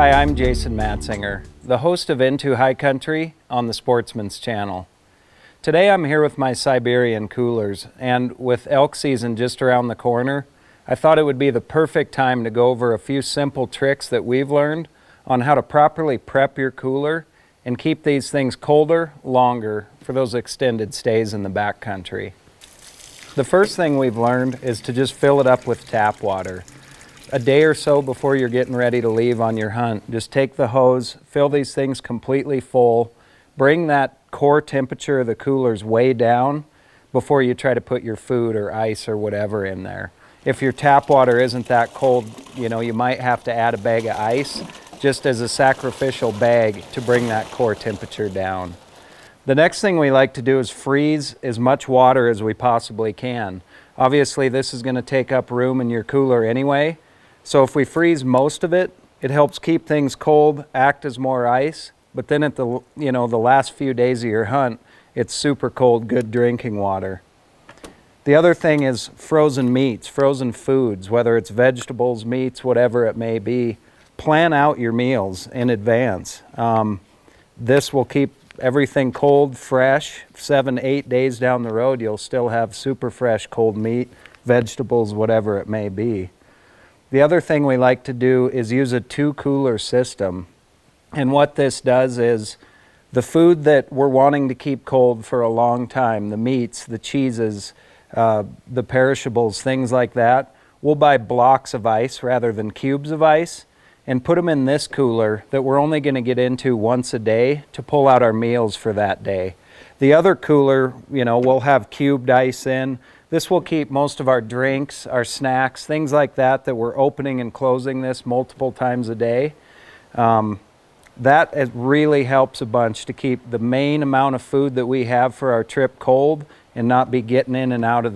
Hi, I'm Jason Matzinger, the host of Into High Country on the Sportsmans Channel. Today I'm here with my Siberian coolers, and with elk season just around the corner, I thought it would be the perfect time to go over a few simple tricks that we've learned on how to properly prep your cooler and keep these things colder longer for those extended stays in the backcountry. The first thing we've learned is to just fill it up with tap water. A day or so before you're getting ready to leave on your hunt, just take the hose, fill these things completely full, bring that core temperature of the coolers way down before you try to put your food or ice or whatever in there. If your tap water isn't that cold, you might have to add a bag of ice just as a sacrificial bag to bring that core temperature down. The next thing we like to do is freeze as much water as we possibly can. Obviously this is going to take up room in your cooler anyway. So if we freeze most of it, it helps keep things cold, act as more ice, but then at the last few days of your hunt, it's super cold, good drinking water. The other thing is frozen meats, frozen foods, whether it's vegetables, meats, whatever it may be. Plan out your meals in advance. This will keep everything cold, fresh. 7-8 days down the road, you'll still have super fresh cold meat, vegetables, whatever it may be. The other thing we like to do is use a 2-cooler system. And what this does is the food that we're wanting to keep cold for a long time, the meats, the cheeses, the perishables, things like that, we'll buy blocks of ice rather than cubes of ice and put them in this cooler that we're only going to get into once a day to pull out our meals for that day. The other cooler, we'll have cubed ice in. This will keep most of our drinks, our snacks, things like that we're opening and closing this multiple times a day. That really helps a bunch to keep the main amount of food that we have for our trip cold and not be getting in and out of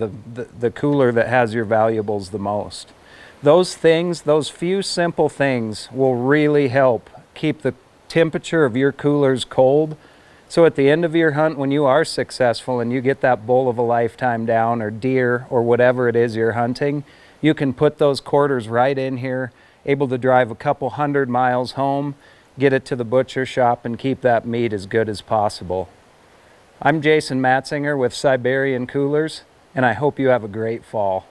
the cooler that has your valuables the most. Those things, those few simple things will really help keep the temperature of your coolers cold. So at the end of your hunt, when you are successful and you get that bull of a lifetime down or deer or whatever it is you're hunting, you can put those quarters right in here, able to drive a couple 100 miles home, get it to the butcher shop and keep that meat as good as possible. I'm Jason Matzinger with Siberian Coolers, and I hope you have a great fall.